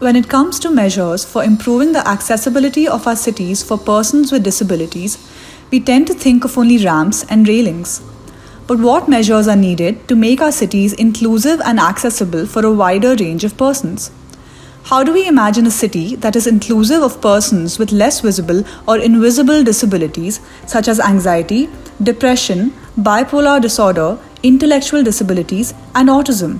When it comes to measures for improving the accessibility of our cities for persons with disabilities, we tend to think of only ramps and railings. But what measures are needed to make our cities inclusive and accessible for a wider range of persons? How do we imagine a city that is inclusive of persons with less visible or invisible disabilities such as anxiety, depression, bipolar disorder, intellectual disabilities, and autism?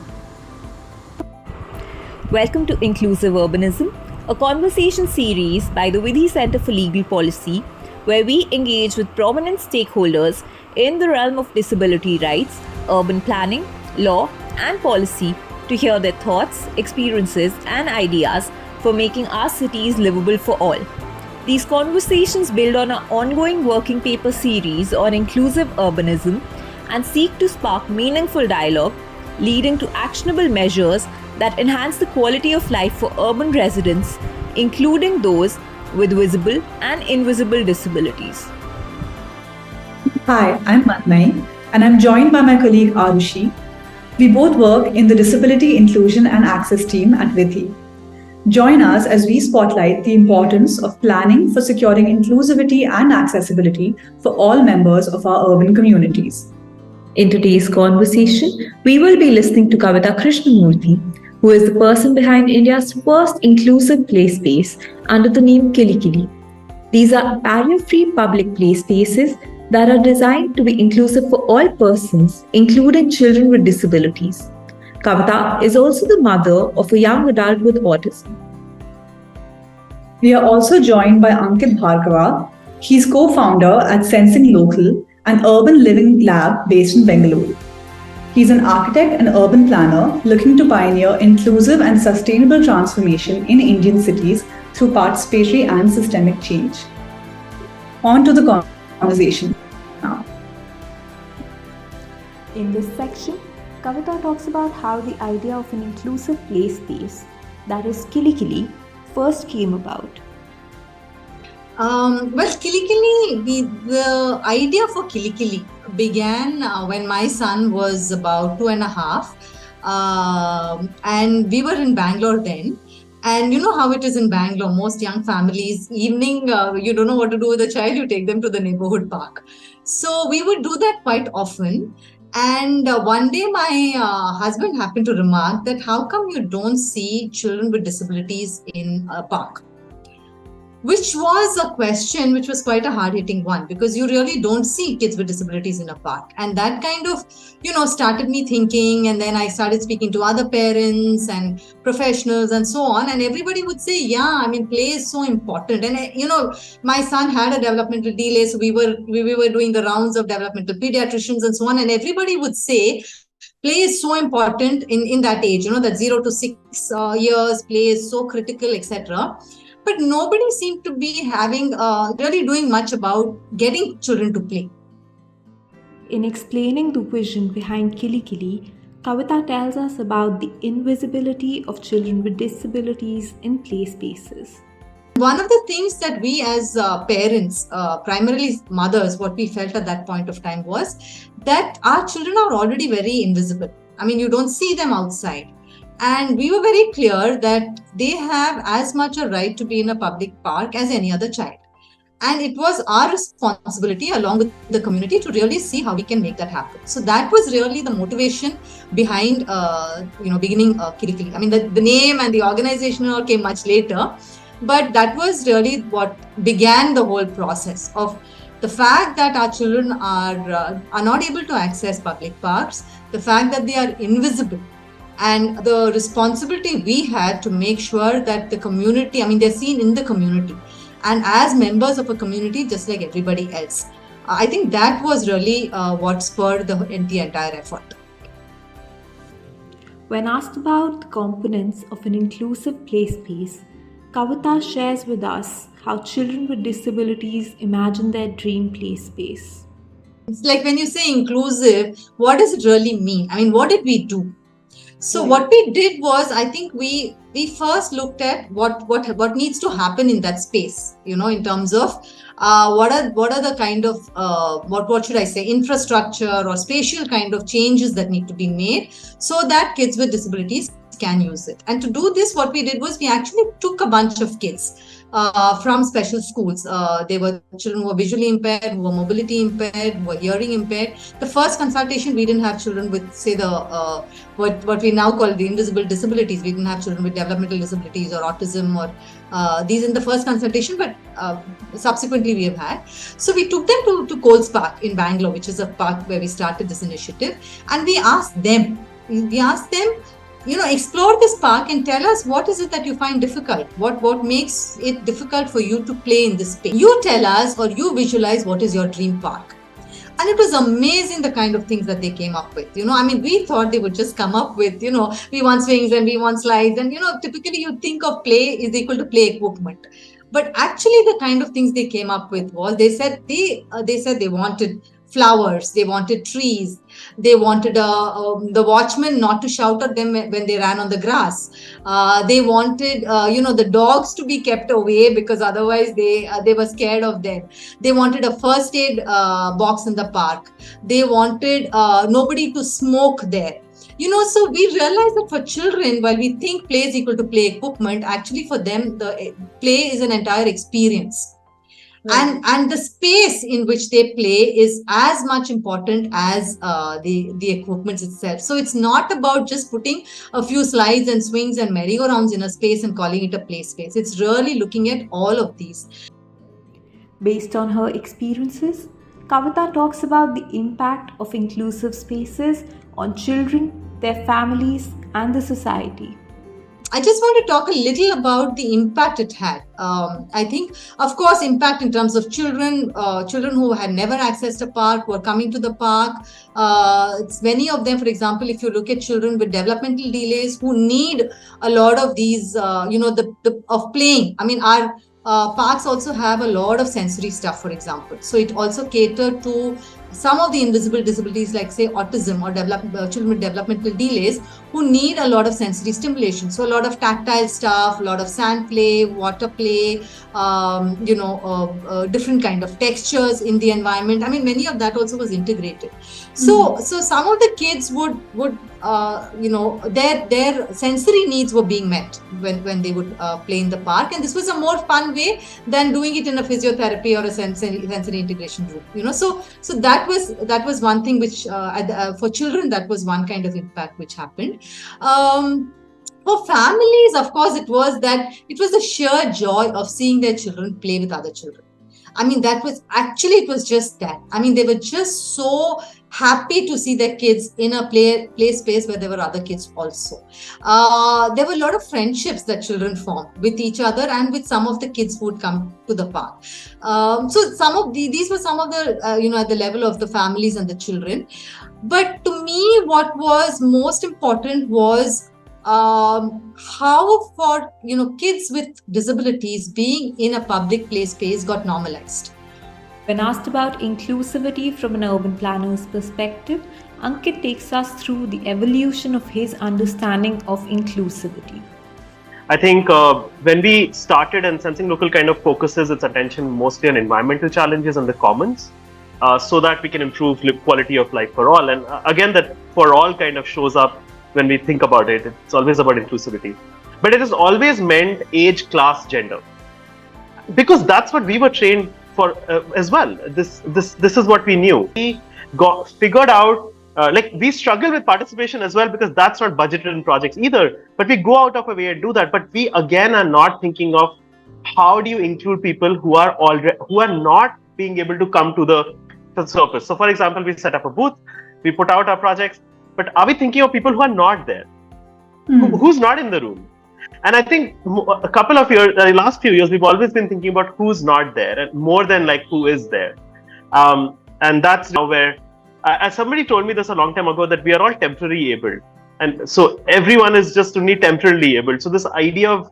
Welcome to Inclusive Urbanism, a conversation series by the Vidhi Center for Legal Policy, where we engage with prominent stakeholders in the realm of disability rights, urban planning, law, and policy to hear their thoughts, experiences, and ideas for making our cities livable for all. These conversations build on our ongoing working paper series on inclusive urbanism and seek to spark meaningful dialogue, leading to actionable measures that enhance the quality of life for urban residents, including those with visible and invisible disabilities. Hi, I'm Matnai, and I'm joined by my colleague Arushi. We both work in the Disability Inclusion and Access team at Vidhi. Join us as we spotlight the importance of planning for securing inclusivity and accessibility for all members of our urban communities. In today's conversation, we will be listening to Kavita Krishnamoorthy, who is the person behind India's first inclusive play space under the name Kili Kili. These are barrier-free public play spaces that are designed to be inclusive for all persons, including children with disabilities. Kavita is also the mother of a young adult with autism. We are also joined by Ankit Bhargava. He's co-founder at Sensing Local, an urban living lab based in Bengaluru. He's an architect and urban planner looking to pioneer inclusive and sustainable transformation in Indian cities through participatory and systemic change. On to the conversation now. In this section, Kavita talks about how the idea of an inclusive play space, that is Kili Kili, first came about. Kili Kili, the idea for Kili Kili began when my son was about 2.5, and we were in Bangalore then. And you know how it is in Bangalore, most young families, evening, you don't know what to do with a child, you take them to the neighborhood park. So we would do that quite often. And one day my husband happened to remark that how come you don't see children with disabilities in a park? Which was a question which was quite a hard-hitting one, because you really don't see kids with disabilities in a park. And that kind of, started me thinking. And then I started speaking to other parents and professionals and so on. And everybody would say, play is so important. And, my son had a developmental delay. So we were doing the rounds of developmental pediatricians and so on. And everybody would say, play is so important in that age, that 0 to 6 years, play is so critical, etc. But nobody seemed to be really doing much about getting children to play. In explaining the vision behind Kili Kili, Kavita tells us about the invisibility of children with disabilities in play spaces. One of the things that we as parents, primarily mothers, what we felt at that point of time was that our children are already very invisible. You don't see them outside. And we were very clear that they have as much a right to be in a public park as any other child. And it was our responsibility, along with the community, to really see how we can make that happen. So that was really the motivation behind, beginning Kili Kili. The name and the organization all came much later. But that was really what began the whole process of the fact that our children are not able to access public parks, the fact that they are invisible, and the responsibility we had to make sure that the community, they're seen in the community and as members of a community just like everybody else. I think that was really what spurred the entire effort. When asked about the components of an inclusive play space, Kavita shares with us how children with disabilities imagine their dream play space. It's like when you say inclusive, what does it really mean? What did we do? So what we did was, I think we first looked at what needs to happen in that space, in terms of what are the kind of what should I say, infrastructure or spatial kind of changes that need to be made so that kids with disabilities can use it. And to do this, what we did was we actually took a bunch of kids from special schools. They were children who were visually impaired, who were mobility impaired, who were hearing impaired. The first consultation, we didn't have children with, say, what we now call the invisible disabilities. We didn't have children with developmental disabilities or autism or these in the first consultation, but subsequently we have had. So we took them to Coles Park in Bangalore, which is a park where we started this initiative, and we asked them, explore this park and tell us what is it that you find difficult, what makes it difficult for you to play in this space. You tell us, or you visualize what is your dream park. And it was amazing the kind of things that they came up with. We thought they would just come up with, we want swings and we want slides. And, typically you think of play is equal to play equipment. But actually the kind of things they came up with was, they said they wanted flowers, they wanted trees, they wanted the watchman not to shout at them when they ran on the grass. They wanted the dogs to be kept away because otherwise they were scared of them. They wanted a first aid box in the park. They wanted nobody to smoke there. So we realized that for children, while we think play is equal to play equipment, actually for them the play is an entire experience. Right. And the space in which they play is as much important as the equipment itself. So it's not about just putting a few slides and swings and merry-go-rounds in a space and calling it a play space. It's really looking at all of these. Based on her experiences, Kavita talks about the impact of inclusive spaces on children, their families, and the society. I just want to talk a little about the impact it had. I think, of course, impact in terms of children who had never accessed a park, who are coming to the park. It's many of them, for example, if you look at children with developmental delays who need a lot of these, of playing. Our parks also have a lot of sensory stuff, for example. So it also catered to some of the invisible disabilities, like say autism or children with developmental delays who need a lot of sensory stimulation. So a lot of tactile stuff, a lot of sand play, water play, different kind of textures in the environment. Many of that also was integrated. So some of the kids would their sensory needs were being met when they would play in the park, and this was a more fun way than doing it in a physiotherapy or a sensory integration room. So that was one thing which for children, that was one kind of impact which happened. For families, of course, it was the sheer joy of seeing their children play with other children. It was just that. They were just so happy to see their kids in a play space where there were other kids also. There were a lot of friendships that children formed with each other and with some of the kids who would come to the park. So these were some of the, at the level of the families and the children. But to me, what was most important was how for kids with disabilities being in a public play space got normalized. When asked about inclusivity from an urban planner's perspective, Ankit takes us through the evolution of his understanding of inclusivity. I think when we started, and Sensing Local kind of focuses its attention mostly on environmental challenges and the commons, so that we can improve quality of life for all. And again, that for all kind of shows up when we think about it. It's always about inclusivity. But it has always meant age, class, gender. Because that's what we were trained for as well. This is what we knew. We figured out, we struggle with participation as well because that's not budgeted in projects either. But we go out of our way to do that. But we again are not thinking of how do you include people who are not being able to come to the surface. So for example, we set up a booth, we put out our projects, but are we thinking of people who are not there? Who's not in the room? And I think a couple of years, last few years, we've always been thinking about who's not there, and more than who is there. And that's now where, as somebody told me this a long time ago, that we are all temporarily abled. And so everyone is just only temporarily abled. So this idea of,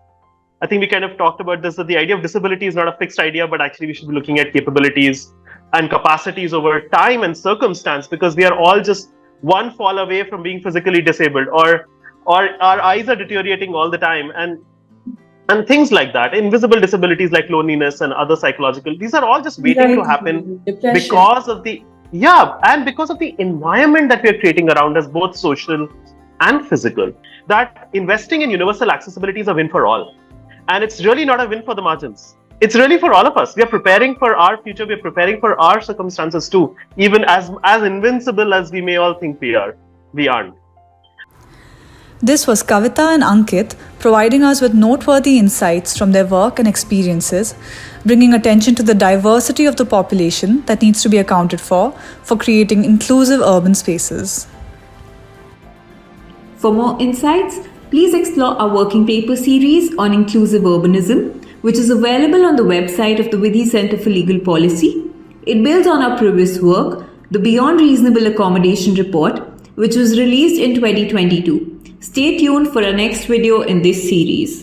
I think we kind of talked about this, that the idea of disability is not a fixed idea, but actually we should be looking at capabilities and capacities over time and circumstance, because we are all just one fall away from being physically disabled, or our eyes are deteriorating all the time, and things like that. Invisible disabilities like loneliness and other psychological, these are all just waiting to happen. Depression. because of the environment that we are creating around us, both social and physical, that investing in universal accessibility is a win for all. And it's really not a win for the margins. It's really for all of us. We are preparing for our future. We are preparing for our circumstances too. Even as invincible as we may all think we are, we aren't. This was Kavita and Ankit providing us with noteworthy insights from their work and experiences, bringing attention to the diversity of the population that needs to be accounted for creating inclusive urban spaces. For more insights, please explore our working paper series on inclusive urbanism, which is available on the website of the Vidhi Center for Legal Policy. It builds on our previous work, the Beyond Reasonable Accommodation Report, which was released in 2022. Stay tuned for our next video in this series.